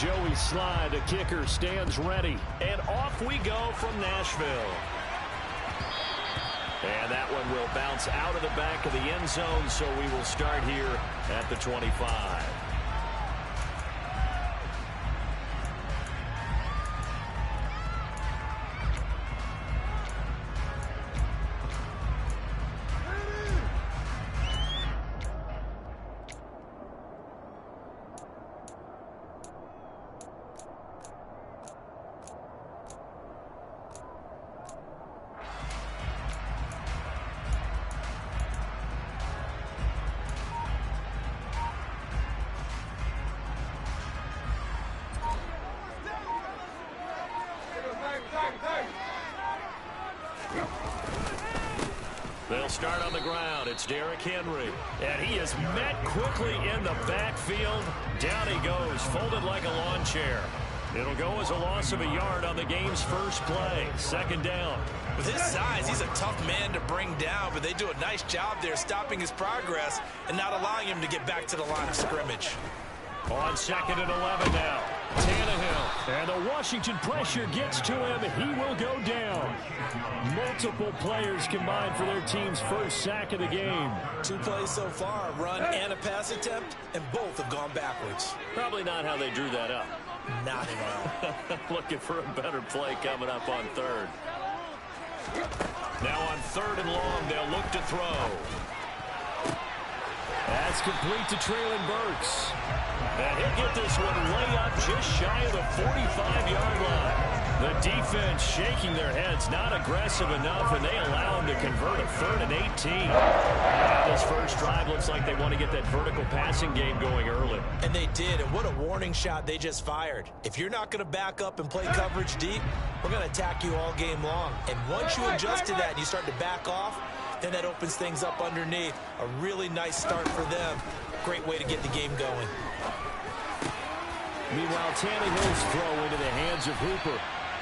Joey Slye, the kicker, stands ready. And off we go from Nashville. And that one will bounce out of the back of the end zone, so we will start here at the 25. They'll start on the ground. It's Derrick Henry. And he is met quickly in the backfield. Down he goes, folded like a lawn chair. It'll go as a loss of a yard on the game's first play. Second down. With his size, he's a tough man to bring down, but they do a nice job there stopping his progress and not allowing him to get back to the line of scrimmage. On 2nd and 11 now. Tannehill. And the Washington pressure gets to him. He will go down. Multiple players combined for their team's first sack of the game. 2 plays so far, a run and a pass attempt, and both have gone backwards. Probably not how they drew that up. Not at all. Looking for a better play coming up on 3rd. Now on 3rd and long, they'll look to throw. That's complete to Traylon Burks. And he'll get this one way up just shy of the 45-yard line. The defense shaking their heads, not aggressive enough, and they allow him to convert a 3rd and 18. And this first drive looks like they want to get that vertical passing game going early. And they did, and what a warning shot they just fired. If you're not going to back up and play coverage deep, we're going to attack you all game long. And once you adjust to that and you start to back off, then that opens things up underneath. A really nice start for them. Great way to get the game going. Meanwhile, Tannehill's throw into the hands of Hooper.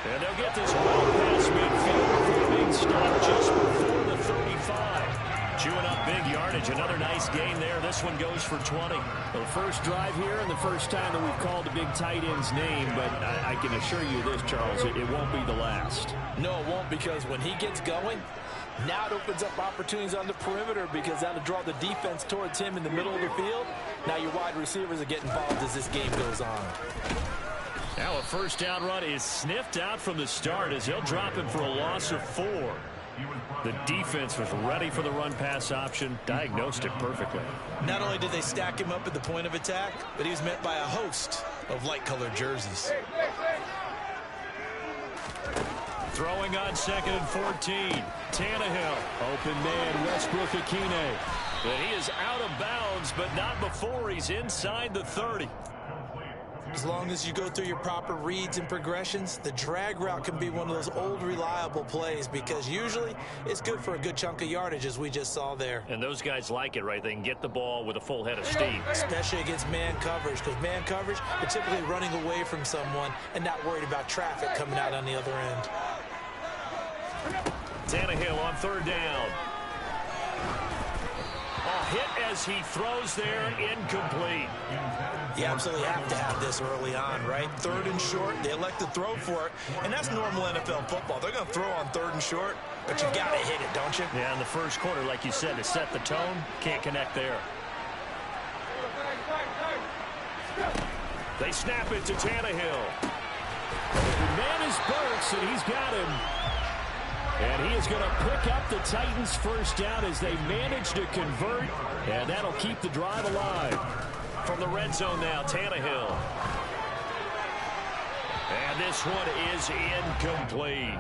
And they'll get this well past midfield for a big stop just before the 35. Chewing up big yardage. Another nice gain there. This one goes for 20. The first drive here and the first time that we've called the big tight end's name, but I can assure you this, Charles, it won't be the last. No, it won't, because when he gets going, now it opens up opportunities on the perimeter, because that'll draw the defense towards him in the middle of the field. Now your wide receivers are getting involved as this game goes on. Now a first down run is sniffed out from the start as he'll drop him for a loss of 4. The defense was ready for the run-pass option, diagnosed it perfectly. Not only did they stack him up at the point of attack, but he was met by a host of light-colored jerseys. Throwing on 2nd and 14. Tannehill. Open man, Westbrook-Akine. And he is out of bounds, but not before he's inside the 30. As long as you go through your proper reads and progressions, the drag route can be one of those old reliable plays, because usually it's good for a good chunk of yardage, as we just saw there. And those guys like it, right? They can get the ball with a full head of steam. Especially against man coverage, because man coverage, they're typically running away from someone and not worried about traffic coming out on the other end. Tannehill on 3rd down. A hit as he throws there, incomplete. You absolutely have to have this early on, right? 3rd and short, they elect to throw for it, and that's normal NFL football. They're going to throw on 3rd and short, but you got to hit it, don't you? Yeah, in the first quarter, like you said, to set the tone, can't connect there. They snap it to Tannehill. The man is Burks, and he's got him. And he is going to pick up the Titans' first down as they manage to convert, and that'll keep the drive alive. From the red zone now, Tannehill. And this one is incomplete.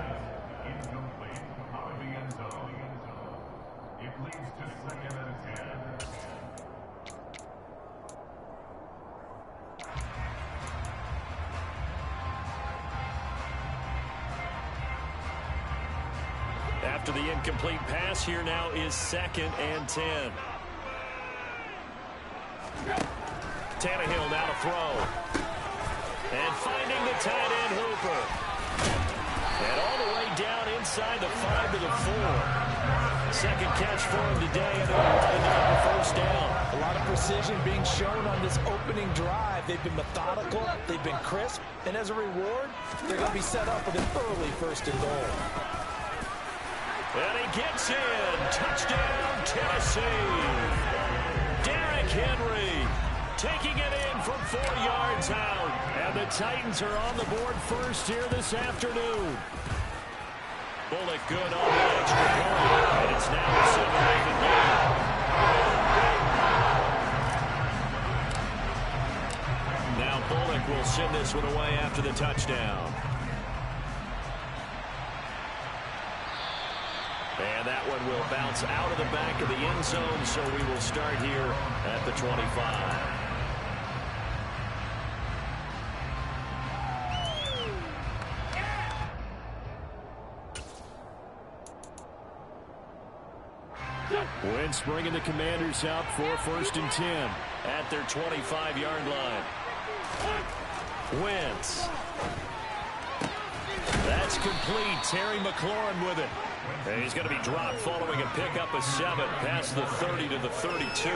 After the incomplete pass, here now is 2nd and 10. Tannehill now to throw. And finding the tight end, Hooper. And all the way down inside the 5 to the 4. Second catch for him today, and they'll wind up the first down. A lot of precision being shown on this opening drive. They've been methodical, they've been crisp, and as a reward, they're going to be set up with an early 1st and goal. And he gets in. Touchdown, Tennessee. Derrick Henry taking it in from 4 yards out. And the Titans are on the board first here this afternoon. Bullock good on the extra point. And it's now a 7-0 game. Now Bullock will send this one away after the touchdown. And that one will bounce out of the back of the end zone, so we will start here at the 25. Wentz bringing the Commanders out for 1st and 10 at their 25-yard line. Wentz. That's complete. Terry McLaurin with it. And he's going to be dropped following a pickup of 7 past the 30 to the 32.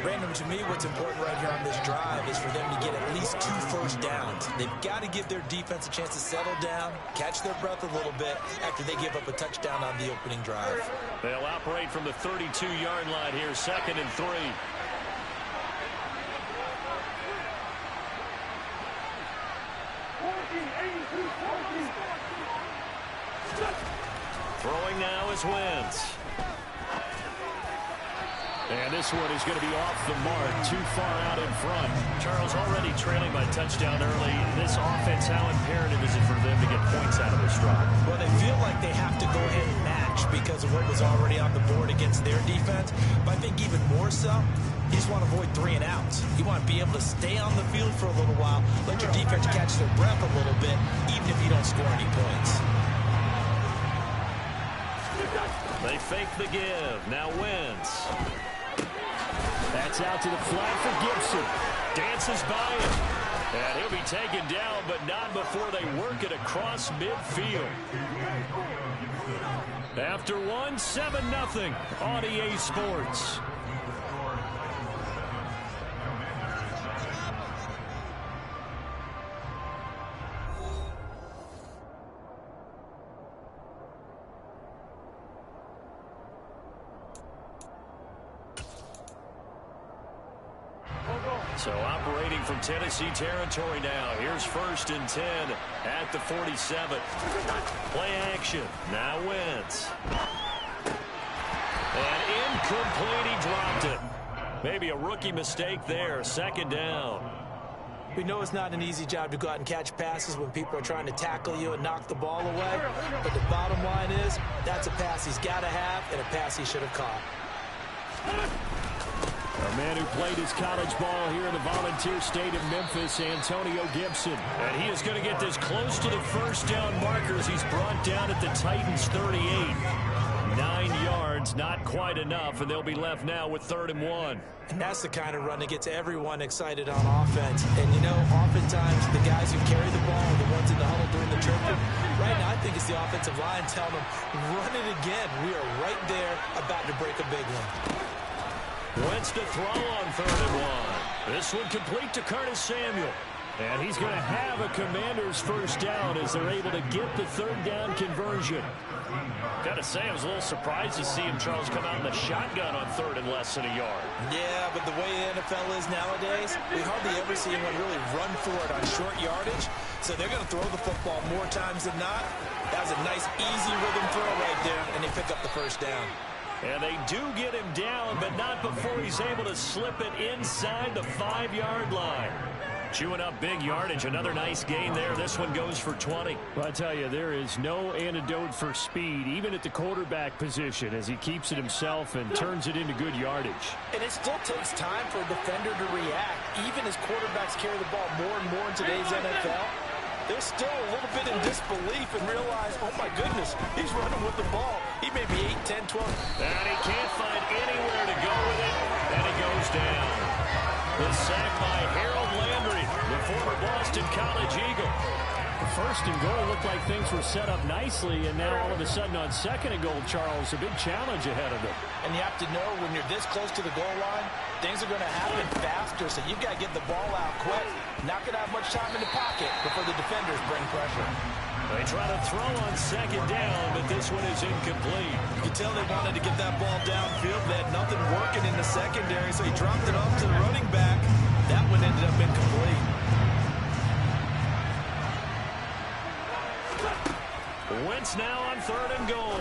Random, to me, what's important right here on this drive is for them to get at least 2 first downs. They've got to give their defense a chance to settle down, catch their breath a little bit after they give up a touchdown on the opening drive. They'll operate from the 32-yard line here, 2nd and 3. Throwing now is Wentz. And this one is going to be off the mark, too far out in front. Charles, already trailing by touchdown early. This offense, how imperative is it for them to get points out of this drive? Well, they feel like they have to go ahead and match because of what was already on the board against their defense. But I think even more so, you just want to avoid 3 and outs. You want to be able to stay on the field for a little while, let your defense catch their breath a little bit, even if you don't score any points. They fake the give. Now Wentz. That's out to the flat for Gibson. Dances by him. And he'll be taken down, but not before they work it across midfield. After one, 7-0 on EA Sports. So operating from Tennessee territory now. Here's 1st and 10 at the 47. Play action. Now Wentz. And incomplete. He dropped it. Maybe a rookie mistake there. 2nd down. We know it's not an easy job to go out and catch passes when people are trying to tackle you and knock the ball away. But the bottom line is, that's a pass he's got to have and a pass he should have caught. A man who played his college ball here in the volunteer state of Memphis, Antonio Gibson. And he is going to get this close to the 1st down markers. He's brought down at the Titans' 38. 9 yards, not quite enough, and they'll be left now with 3rd and 1. And that's the kind of run that gets everyone excited on offense. And, you know, oftentimes the guys who carry the ball are the ones in the huddle doing the chirping. Right now, I think it's the offensive line telling them, run it again. We are right there about to break a big one. Wentz to throw on 3rd and 1. This one complete to Curtis Samuel. And he's going to have a Commander's 1st down as they're able to get the 3rd down conversion. Got to say, I was a little surprised to see him, Charles, come out in the shotgun on 3rd and less than a yard. Yeah, but the way the NFL is nowadays, we hardly ever see anyone really run for it on short yardage. So they're going to throw the football more times than not. That was a nice, easy rhythm throw right there, and they pick up the 1st down. And they do get him down, but not before he's able to slip it inside the 5-yard line. Chewing up big yardage. Another nice gain there. This one goes for 20. Well, I tell you, there is no antidote for speed, even at the quarterback position, as he keeps it himself and turns it into good yardage. And it still takes time for a defender to react. Even as quarterbacks carry the ball more and more in today's NFL, they're still a little bit in disbelief and realize, oh, my goodness, he's running with the ball. He may be 8, 10, 12. And he can't find anywhere to go with it, and he goes down. The sack by Harold Landry, the former Boston College Eagle. First and goal looked like things were set up nicely, and now all of a sudden on second and goal, Charles, a big challenge ahead of them. And you have to know when you're this close to the goal line, things are going to happen faster, so you've got to get the ball out quick. Not going to have much time in the pocket before the defenders bring pressure. They try to throw on second down, but this one is incomplete. You can tell they wanted to get that ball downfield. They had nothing working in the secondary, so he dropped it off to the running back. That one ended up incomplete. Wentz now on third and goal.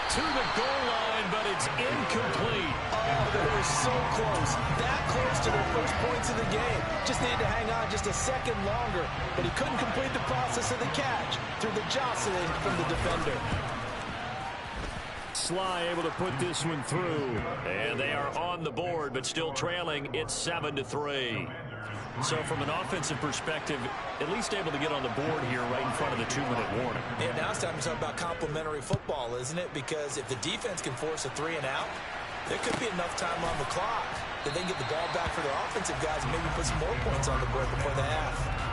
To the goal line, but it's incomplete. Oh, they were so close. That close to their first points in the game. Just needed to hang on just a second longer, but he couldn't complete the process of the catch through the jostling from the defender. Sly able to put this one through. And they are on the board, but still trailing. It's 7-3. So from an offensive perspective, at least able to get on the board here right in front of the 2-minute warning. Yeah, now it's time to talk about complementary football, isn't it? Because if the defense can force a 3 and out, there could be enough time on the clock that they can get the ball back for their offensive guys and maybe put some more points on the board before the half.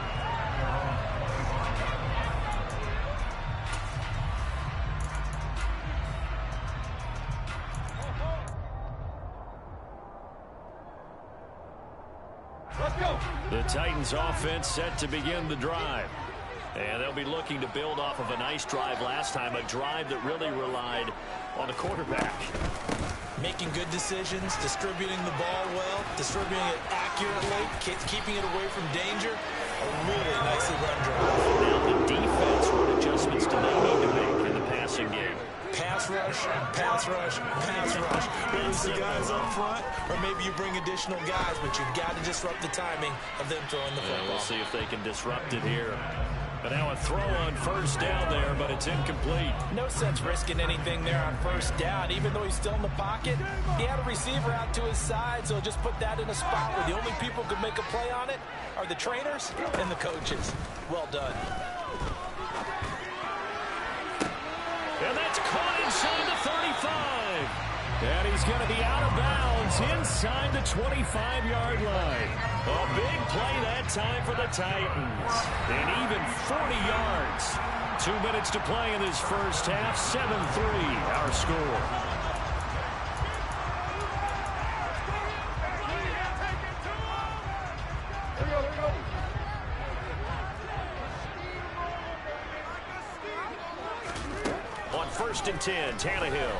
The Titans offense set to begin the drive. And they'll be looking to build off of a nice drive last time, a drive that really relied on the quarterback. Making good decisions, distributing the ball well, distributing it accurately, keeping it away from danger. A really nicely run drive. Now the defense, what adjustments do they need to make in the passing game? Pass rush, pass rush, pass rush. Maybe the guys up front, or maybe you bring additional guys, but you've got to disrupt the timing of them throwing the football. We'll see if they can disrupt it here. But now a throw on first down there, but it's incomplete. No sense risking anything there on first down. Even though he's still in the pocket, he had a receiver out to his side, so just put that in a spot where the only people who can make a play on it are the trainers and the coaches. Well done. And that's caught inside the 35. And he's going to be out of bounds inside the 25-yard line. A big play that time for the Titans. And even 40 yards. 2 minutes to play in this first half. 7-3 our score. On 1st and 10, Tannehill.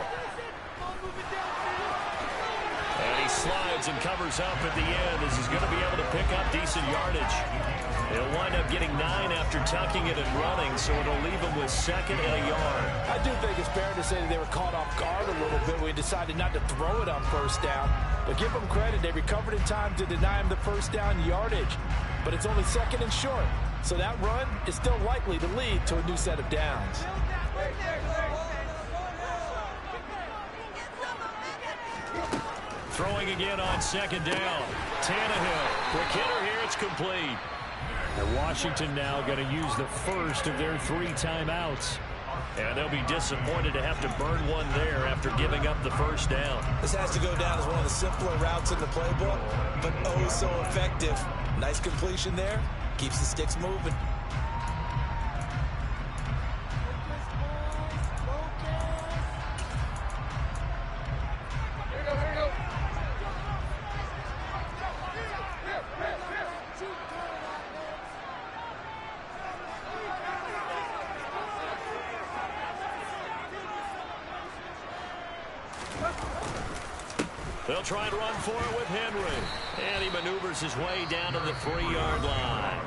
And he slides and covers up at the end as he's going to be able to pick up decent yardage. He'll wind up getting 9 after tucking it and running, so it'll leave him with 2nd and a yard. I do think it's fair to say that they were caught off guard a little bit when we decided not to throw it on first down. But give them credit, they recovered in time to deny him the first down yardage. But it's only 2nd and short, so that run is still likely to lead to a new set of downs. Throwing again on 2nd down. Tannehill. Quick hitter here. It's complete. And Washington now going to use the first of their 3 timeouts. And they'll be disappointed to have to burn one there after giving up the first down. This has to go down as one of the simpler routes in the playbook, but oh so effective. Nice completion there. Keeps the sticks moving. They'll try and run for it with Henry. And he maneuvers his way down to the 3-yard line.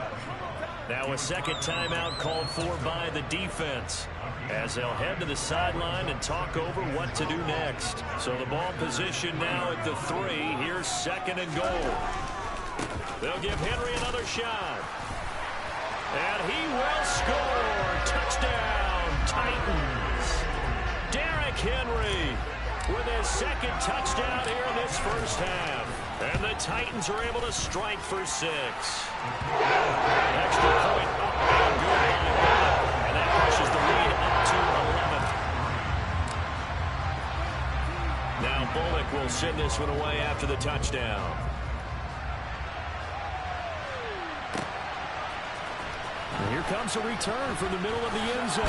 Now a second timeout called for by the defense, as they'll head to the sideline and talk over what to do next. So the ball position now at the 3. Here's 2nd and goal. They'll give Henry another shot. And he will score. Touchdown, Titans. Derrick Henry with his 2nd touchdown here in this first half. And the Titans are able to strike for 6. Extra point up and good. And that pushes the lead up to 11. Now Bullock will send this one away after the touchdown. comes a return from the middle of the end zone.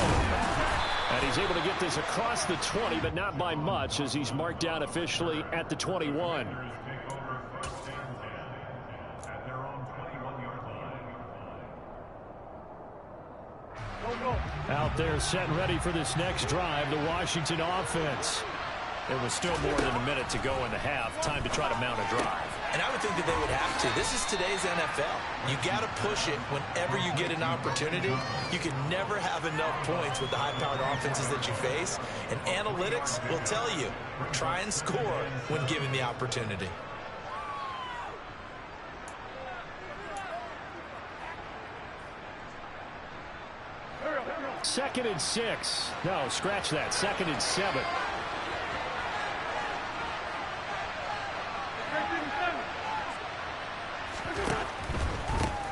And he's able to get this across the 20, but not by much, as he's marked down officially at the 21. Out there set and ready for this next drive, the Washington offense. It was still more than a minute to go in the half. Time to try to mount a drive. And I would think that they would have to. This is today's NFL. You got to push it whenever you get an opportunity. You can never have enough points with the high-powered offenses that you face. And analytics will tell you, try and score when given the opportunity. Second and 6. No, scratch that. Second and 7.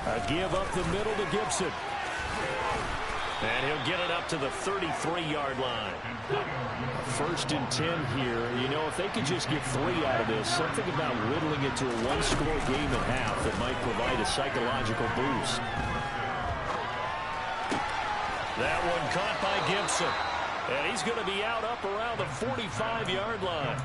A give up the middle to Gibson. And he'll get it up to the 33-yard line. First and 10 here. You know, if they could just get 3 out of this, something about whittling it to a one-score game at half that might provide a psychological boost. That one caught by Gibson. And he's going to be out up around the 45-yard line.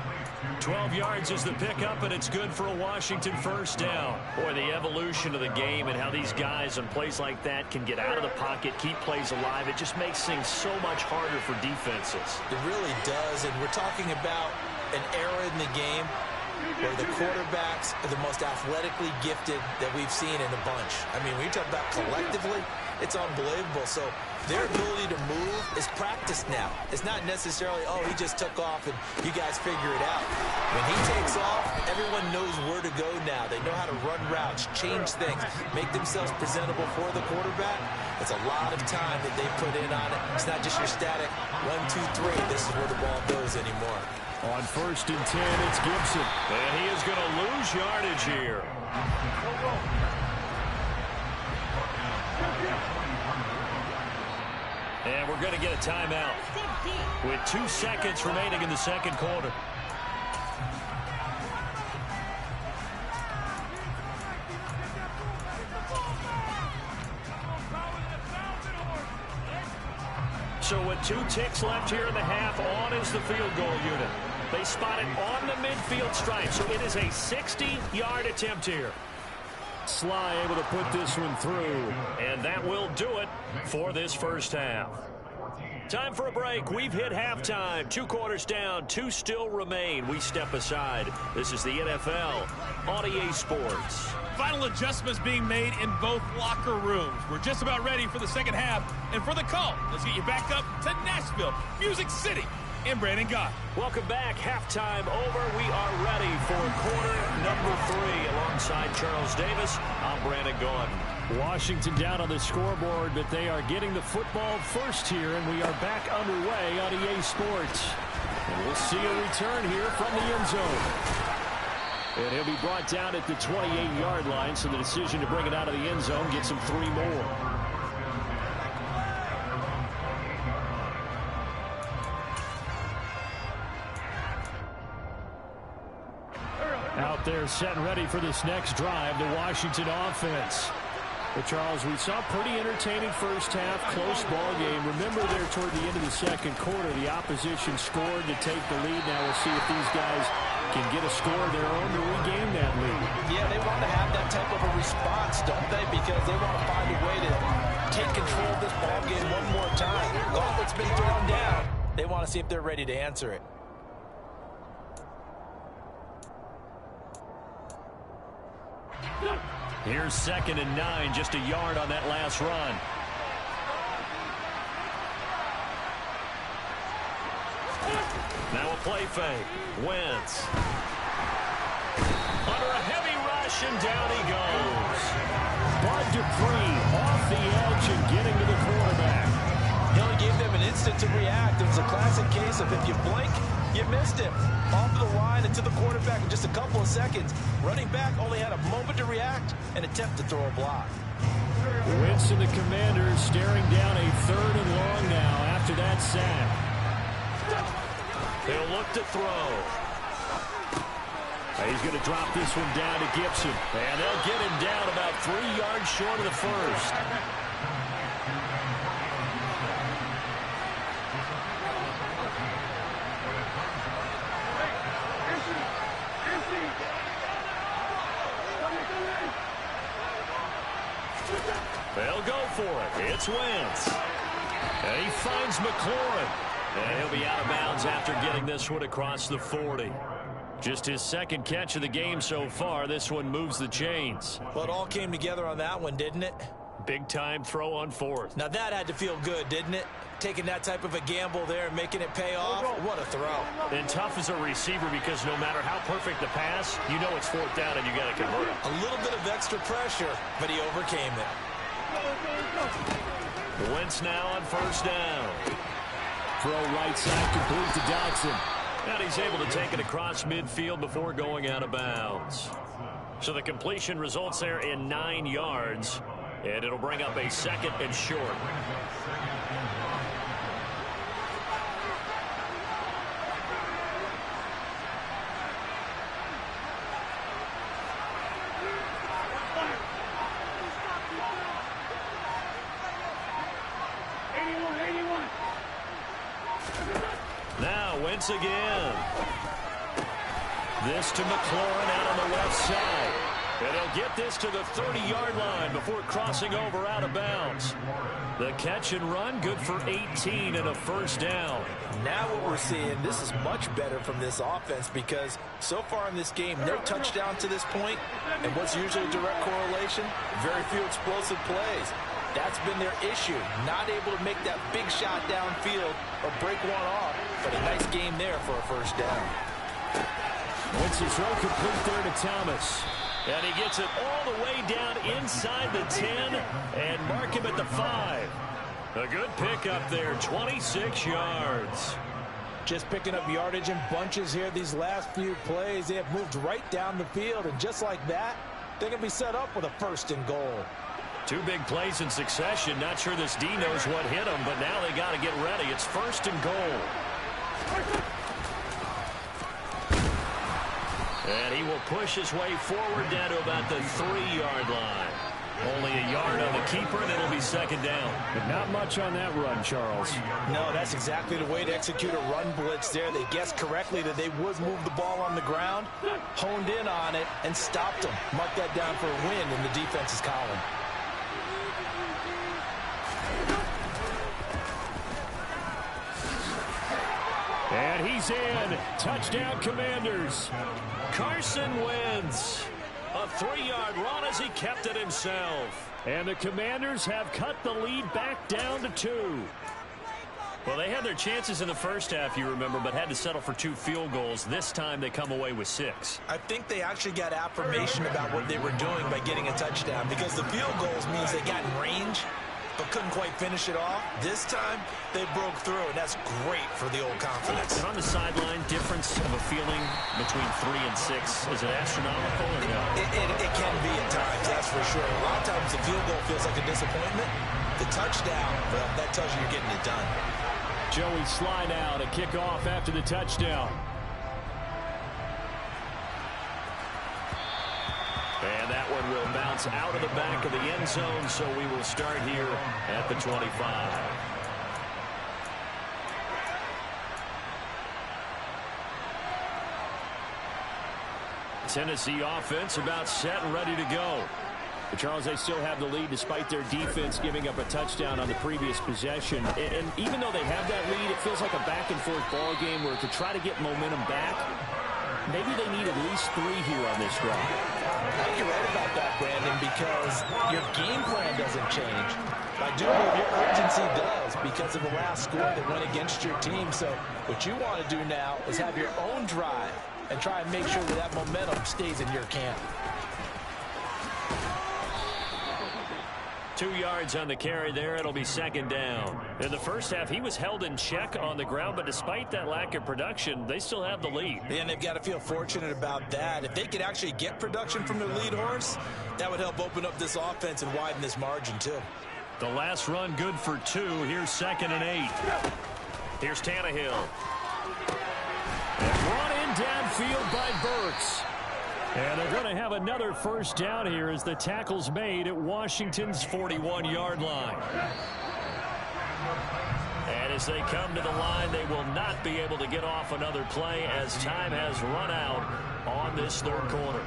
12 yards is the pickup, and it's good for a Washington first down. Boy, the evolution of the game and how these guys in plays like that can get out of the pocket, keep plays alive, it just makes things so much harder for defenses. It really does, and we're talking about an era in the game where the quarterbacks are the most athletically gifted that we've seen in a bunch. I mean, when you talk about collectively, it's unbelievable. So their ability to move is practiced now. It's not necessarily, oh, he just took off and you guys figure it out. When he takes off, everyone knows where to go now. They know how to run routes, change things, make themselves presentable for the quarterback. It's a lot of time that they put in on it. It's not just your static 1, 2, 3. This is where the ball goes anymore. On first and 10, it's Gibson. And he is going to lose yardage here. And we're going to get a timeout with 2 seconds remaining in the second quarter. So with 2 ticks left here in the half, on is the field goal unit. They spot it on the midfield stripe, so it is a 60-yard attempt here. Sly able to put this one through. And that will do it for this first half. Time for a break. We've hit halftime. 2 quarters down, 2 still remain. We step aside. This is the NFL on EA Sports. Final adjustments being made in both locker rooms. We're just about ready for the second half. And for the call, let's get you back up to Nashville, Music City, and Brandon Gott. Welcome back. Halftime over. We are ready for quarter number 3. Alongside Charles Davis, I'm Brandon Gott. Washington down on the scoreboard, but they are getting the football first here, and we are back underway on EA Sports. And we'll see a return here from the end zone. And he'll be brought down at the 28-yard line, so the decision to bring it out of the end zone gets him 3 more. Out there set and ready for this next drive, the Washington offense. But Charles, we saw a pretty entertaining first half, close ball game. Remember there toward the end of the second quarter, the opposition scored to take the lead. Now we'll see if these guys can get a score of their own to regain that lead. Yeah, they want to have that type of a response, don't they? Because they want to find a way to take control of this ball game one more time. Gauntlet's been thrown down. They want to see if they're ready to answer it. Here's 2nd and 9, just a yard on that last run. Now a play fake. Wentz. Under a heavy rush, and down he goes. Bud Dupree off the edge and getting to the quarterback. He only gave them an instant to react. It was a classic case of if you blink, you missed him. Off the line and to the quarterback in just a couple of seconds. Running back only had a moment to react and attempt to throw a block. Wentz and the Commanders staring down a 3rd and long now after that sack. They'll look to throw. He's going to drop this one down to Gibson. And they'll get him down about 3 yards short of the first. They'll go for it. It's Wentz. And he finds McLaurin. And he'll be out of bounds after getting this one across the 40. Just his second catch of the game so far. This one moves the chains. Well, it all came together on that one, didn't it? Big-time throw on fourth. Now that had to feel good, didn't it? Taking that type of a gamble there and making it pay off. What a throw. And tough as a receiver because no matter how perfect the pass, you know it's fourth down and you got to convert it. A little bit of extra pressure, but he overcame it. Wentz now on first down. Throw right side complete to Dodson. And he's able to take it across midfield before going out of bounds. So the completion results there in 9 yards. And it'll bring up a second and short. Now Wentz again. This to McLaurin out on the left side. And he'll get this to the 30-yard line before crossing over out of bounds. The catch and run, good for 18 and a first down. Now what we're seeing, this is much better from this offense because so far in this game, no touchdown to this point. And what's usually a direct correlation? Very few explosive plays. That's been their issue. Not able to make that big shot downfield or break one off. But a nice game there for a first down. Wentz's throw complete there to Thomas. And he gets it all the way down inside the 10 and mark him at the 5. A good pickup there, 26 yards. Just picking up yardage in bunches here these last few plays. They have moved right down the field, and just like that, they're going to be set up with a first and goal. 2 big plays in succession. Not sure this D knows what hit him, but now they got to get ready. It's first and goal. And he will push his way forward down to about the 3-yard line. Only a yard on the keeper, and it'll be second down. But not much on that run, Charles. No, that's exactly the way to execute a run blitz there. They guessed correctly that they would move the ball on the ground, honed in on it, and stopped them. Mark that down for a win in the defense's column. And he's in. Touchdown, Commanders. Carson Wentz. A 3-yard run as he kept it himself. And the Commanders have cut the lead back down to 2. Well, they had their chances in the first half, you remember, but had to settle for 2 field goals. This time they come away with 6. I think they actually got affirmation about what they were doing by getting a touchdown because the field goals means they got in range but couldn't quite finish it off. This time, they broke through, and that's great for the old confidence. And on the sideline, difference of a feeling between 3 and 6, is it astronomical or no? It can be at times, that's for sure. A lot of times, the field goal feels like a disappointment. The touchdown, well, that tells you you're getting it done. Joey Sly now to kick off after the touchdown. And that one will bounce out of the back of the end zone, so we will start here at the 25. Tennessee offense about set and ready to go. But Charles, they still have the lead despite their defense giving up a touchdown on the previous possession. And even though they have that lead, it feels like a back-and-forth ball game where to try to get momentum back, maybe they need at least 3 here on this drive. I think you're right about that, Brandon, because your game plan doesn't change. I do believe your urgency does because of the last score that went against your team. So what you want to do now is have your own drive and try and make sure that that momentum stays in your camp. 2 yards on the carry there. It'll be second down. In the first half, he was held in check on the ground, but despite that lack of production, they still have the lead. And they've got to feel fortunate about that. If they could actually get production from their lead horse, that would help open up this offense and widen this margin, too. The last run good for 2. Here's second and 8. Here's Tannehill. And brought in downfield by Burks. And they're going to have another first down here as the tackle's made at Washington's 41-yard line. And as they come to the line, they will not be able to get off another play as time has run out on this third quarter.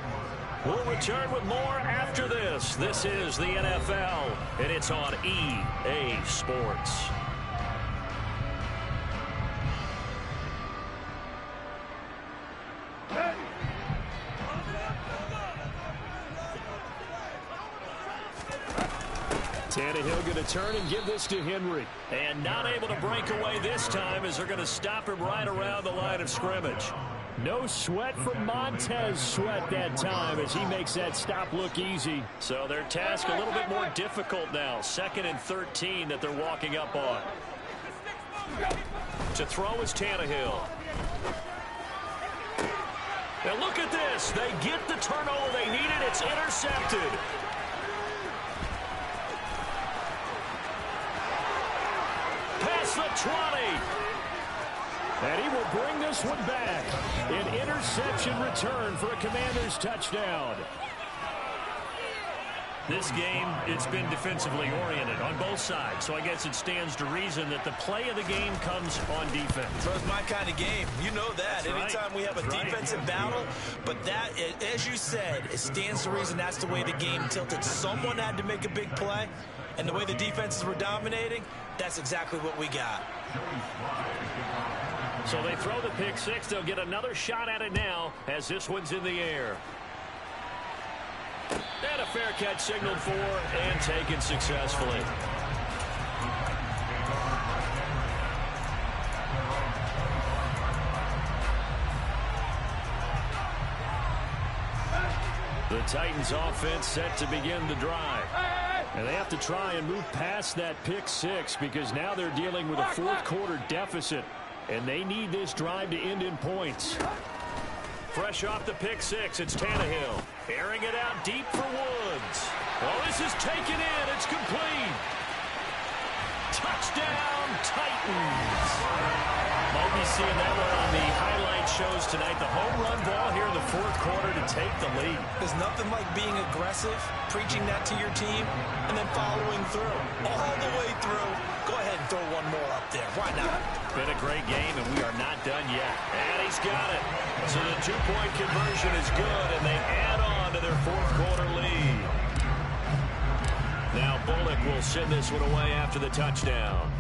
We'll return with more after this. This is the NFL, and it's on EA Sports. Tannehill going to turn and give this to Henry. And not able to break away this time as they're going to stop him right around the line of scrimmage. No sweat from Montez Sweat that time as he makes that stop look easy. So their task a little bit more difficult now. 2nd and 13 that they're walking up on. To throw is Tannehill. Now look at this. They get the turnover they needed. It's intercepted. Past the 20. And he will bring this one back. An interception return for a Commanders touchdown. This game, it's been defensively oriented on both sides. So I guess it stands to reason that the play of the game comes on defense. So it's my kind of game. You know that. That's anytime we have a defensive battle. But that, as you said, it stands to reason that's the way the game tilted. Someone had to make a big play. And the way the defenses were dominating, that's exactly what we got. So they throw the pick six. They'll get another shot at it now as this one's in the air. And a fair catch signaled for and taken successfully. The Titans offense set to begin the drive. And they have to try and move past that pick six because now they're dealing with a fourth quarter deficit. And they need this drive to end in points. Fresh off the pick six, it's Tannehill. Airing it out deep for Woods. Oh, this is taken in. It's complete. Touchdown, Titans. I'll be seeing that one on the highlight shows tonight. The home run ball here in the fourth quarter to take the lead. There's nothing like being aggressive, preaching that to your team, and then following through. All the way through. Go ahead and throw one more up there. Why not? Been a great game, and we are not done yet. And he's got it. So the two-point conversion is good, and they add on to their fourth quarter lead. Now Bullock will send this one away after the touchdown.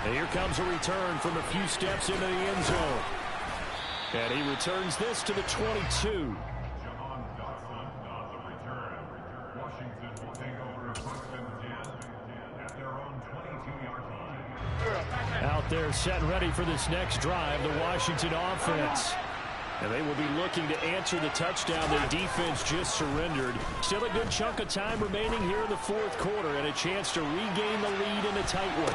And here comes a return from a few steps into the end zone. And he returns this to the 22. Out there set and ready for this next drive, the Washington offense. And they will be looking to answer the touchdown their defense just surrendered. Still a good chunk of time remaining here in the fourth quarter and a chance to regain the lead in a tight one.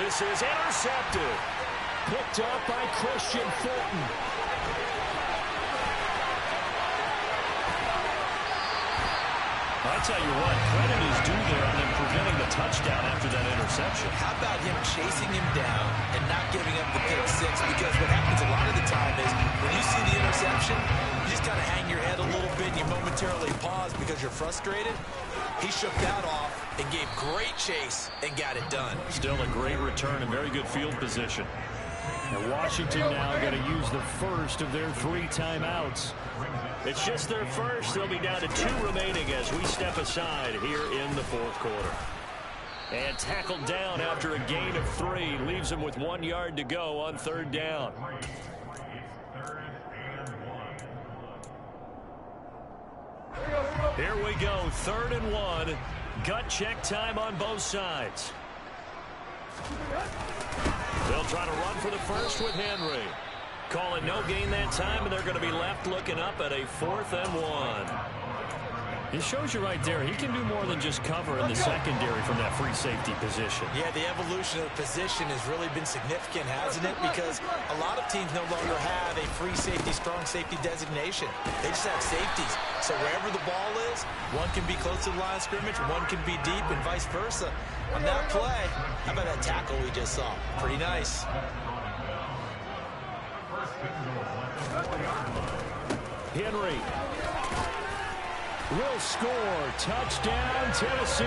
This is intercepted. Picked up by Christian Fulton. I'll tell you what, credit is due there on them preventing the touchdown after that interception. How about him chasing him down and not giving up the pick six? Because what happens a lot of the time is when you see the interception, you just kind of hang your head a little bit and you momentarily pause because you're frustrated. He shook that off and gave great chase and got it done. Still a great return and very good field position. And Washington now going to use the first of their 3 timeouts. It's just their first. They'll be down to 2 remaining as we step aside here in the fourth quarter. And tackled down after a gain of 3. Leaves them with 1 yard to go on 3rd down. Here we go, 3rd and 1. Gut check time on both sides. They'll try to run for the first with Henry. Call it no gain that time, and they're going to be left looking up at a 4th and 1. It shows you right there, he can do more than just cover in the secondary from that free safety position. Yeah, the evolution of position has really been significant, hasn't it? Because a lot of teams no longer have a free safety, strong safety designation. They just have safeties. So wherever the ball is, one can be close to the line of scrimmage, one can be deep, and vice versa. On that play, how about that tackle we just saw? Pretty nice. Henry will score. Touchdown, Tennessee.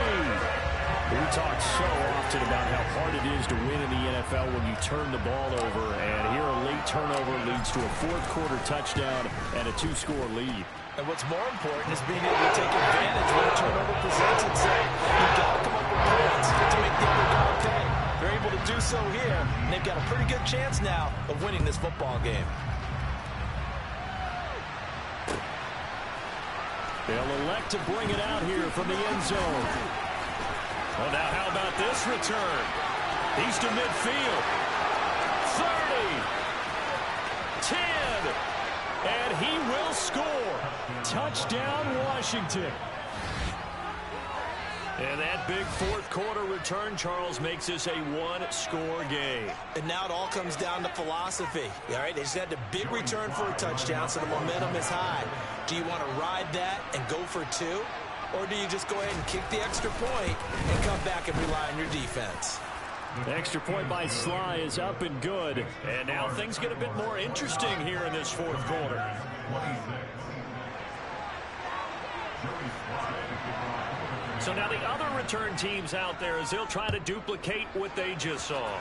We talk so often about how hard it is to win in the NFL when you turn the ball over. And here a late turnover leads to a fourth-quarter touchdown and a 2-score lead. And what's more important is being able to take advantage when a turnover presents itself. You've got to come up with plans to make the other guy pay. They're able to do so here, and they've got a pretty good chance now of winning this football game. They'll elect to bring it out here from the end zone. Well, now how about this return? He's to midfield. 30. 10. And he will score. Touchdown, Washington. And that big fourth-quarter return, Charles, makes this a one-score game. And now it all comes down to philosophy. All right, they just had a big return for a touchdown, so the momentum is high. Do you want to ride that and go for two? Or do you just go ahead and kick the extra point and come back and rely on your defense? The extra point by Sly is up and good. And now things get a bit more interesting here in this fourth quarter. So now the other return teams out there as they'll try to duplicate what they just saw.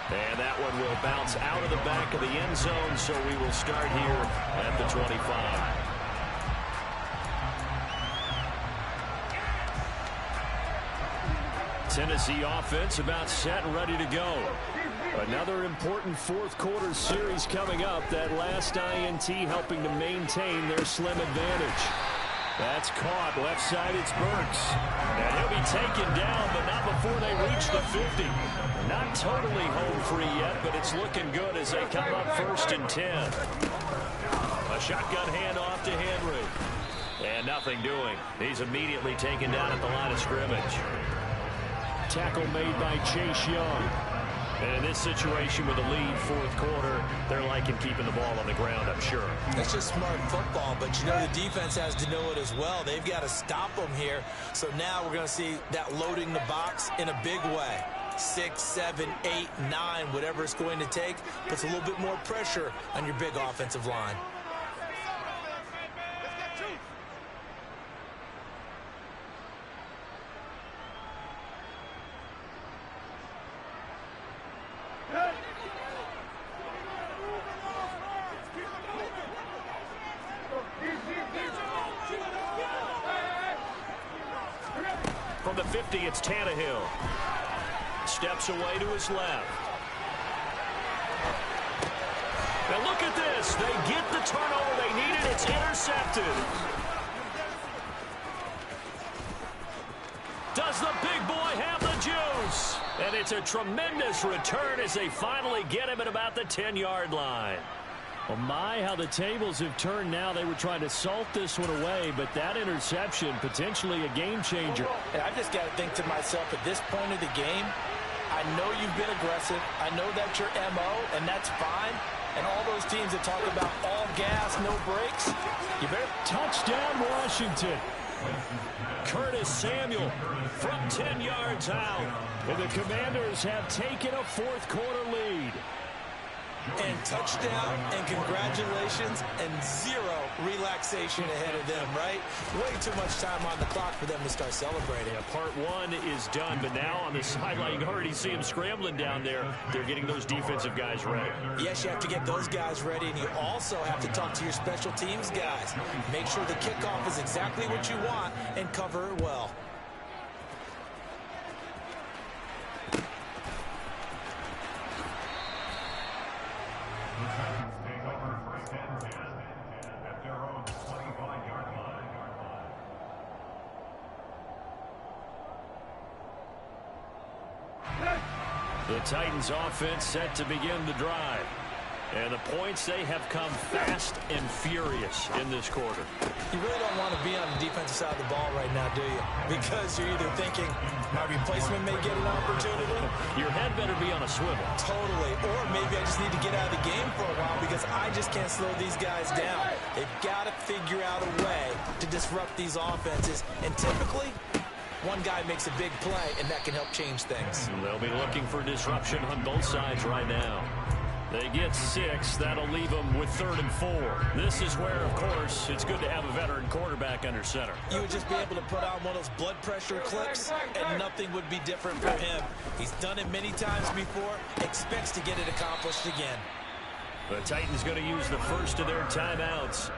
And that one will bounce out of the back of the end zone, so we will start here at the 25. Tennessee offense about set and ready to go. Another important fourth-quarter series coming up. That last INT helping to maintain their slim advantage. That's caught. Left side, it's Burks. And he'll be taken down, but not before they reach the 50. Not totally home free yet, but it's looking good as they come up 1st and 10. A shotgun handoff to Henry. And nothing doing. He's immediately taken down at the line of scrimmage. Tackle made by Chase Young. And in this situation with a lead fourth quarter, they're liking keeping the ball on the ground, I'm sure. It's just smart football, but you know the defense has to know it as well. They've got to stop them here. So now we're going to see that loading the box in a big way. 6, 7, 8, 9, whatever it's going to take, puts a little bit more pressure on your big offensive line. From the 50, it's Tannehill. Steps away to his left. Now look at this. They get the turnover they needed. It's intercepted. Does the big boy have the juice? And it's a tremendous return as they finally get him at about the 10-yard line. Well, my, how the tables have turned now. They were trying to salt this one away, but that interception, potentially a game changer. And I just got to think to myself, at this point of the game, I know you've been aggressive. I know that's your MO, and that's fine. And all those teams that talk about all gas, no brakes, you better... Touchdown, Washington. Curtis Samuel from 10 yards out. And the Commanders have taken a fourth-quarter lead. And touchdown, and congratulations, and zero relaxation ahead of them, right? Way too much time on the clock for them to start celebrating. Yeah, part one is done, but now on the sideline, you can already see them scrambling down there. They're getting those defensive guys ready. Yes, you have to get those guys ready, and you also have to talk to your special teams guys. Make sure the kickoff is exactly what you want and cover it well. The Titans offense set to begin the drive. And the points, they have come fast and furious in this quarter. You really don't want to be on the defensive side of the ball right now, do you? Because you're either thinking, my replacement may get an opportunity. Your head better be on a swivel. Totally. Or maybe I just need to get out of the game for a while because I just can't slow these guys down. They've got to figure out a way to disrupt these offenses. And typically, one guy makes a big play, and that can help change things. They'll be looking for disruption on both sides right now. They get 6. That'll leave them with 3rd and 4. This is where, of course, it's good to have a veteran quarterback under center. You would just be able to put on one of those blood pressure clips, and nothing would be different for him. He's done it many times before, expects to get it accomplished again. The Titans going to use the first of their timeouts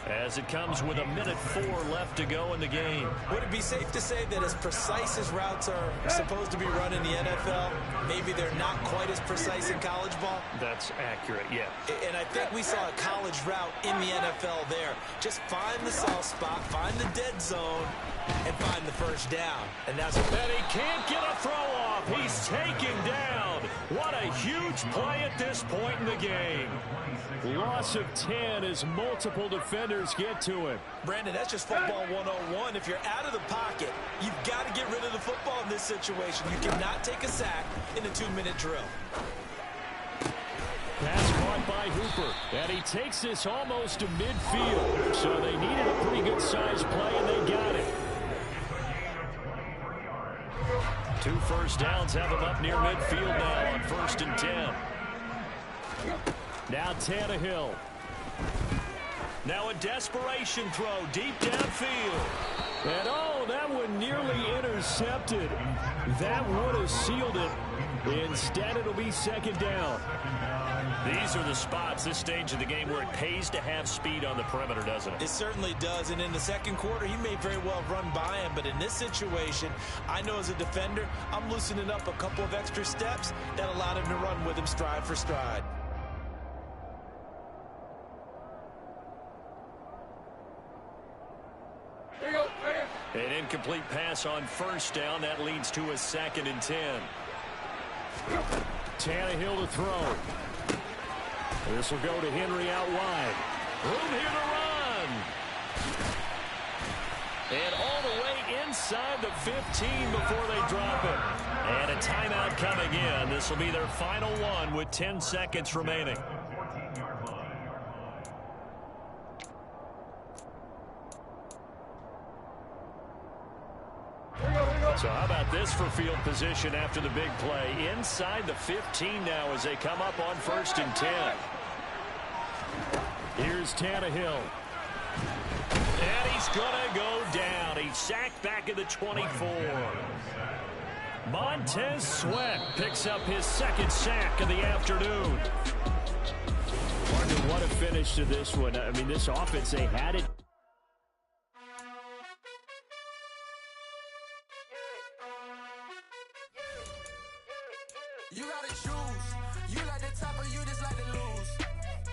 as it comes with 1:04 left to go in the game. Would it be safe to say that as precise as routes are supposed to be run in the NFL, maybe they're not quite as precise in college ball? That's accurate, yeah. And I think we saw a college route in the NFL there. Just find the soft spot, find the dead zone, and find the first down. And that's what... And he can't get a throw off. He's taken down. What a huge play at this point in the game. Loss of 10 as multiple defenders get to him. Brandon, that's just football 101. If you're out of the pocket, you've got to get rid of the football in this situation. You cannot take a sack in a 2-minute drill. Pass caught by Hooper, and he takes this almost to midfield. So they needed a pretty good size play, and they got it. 2 first downs have him up near midfield now on 1st and 10. Now Tannehill. Now a desperation throw deep downfield. And oh, that one nearly intercepted. That would have sealed it. Instead, it'll be 2nd down. These are the spots, this stage of the game, where it pays to have speed on the perimeter, doesn't it? It certainly does, and in the second quarter, he may very well run by him, but in this situation, I know as a defender, I'm loosening up a couple of extra steps that allowed him to run with him stride for stride. An incomplete pass on 1st down. That leads to a 2nd and 10. Tannehill to throw. This will go to Henry out wide. Room here to run. And all the way inside the 15 before they drop it. And a timeout coming in. This will be their final one with 10 seconds remaining. So how about this for field position after the big play? Inside the 15 now as they come up on 1st and 10. Here's Tannehill. And he's going to go down. He's sacked back at the 24. Montez Sweat picks up his 2nd sack of the afternoon. Wonder what a finish to this one. I mean, this offense, they had it. You gotta choose. You like the top or you just like to lose.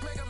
Make a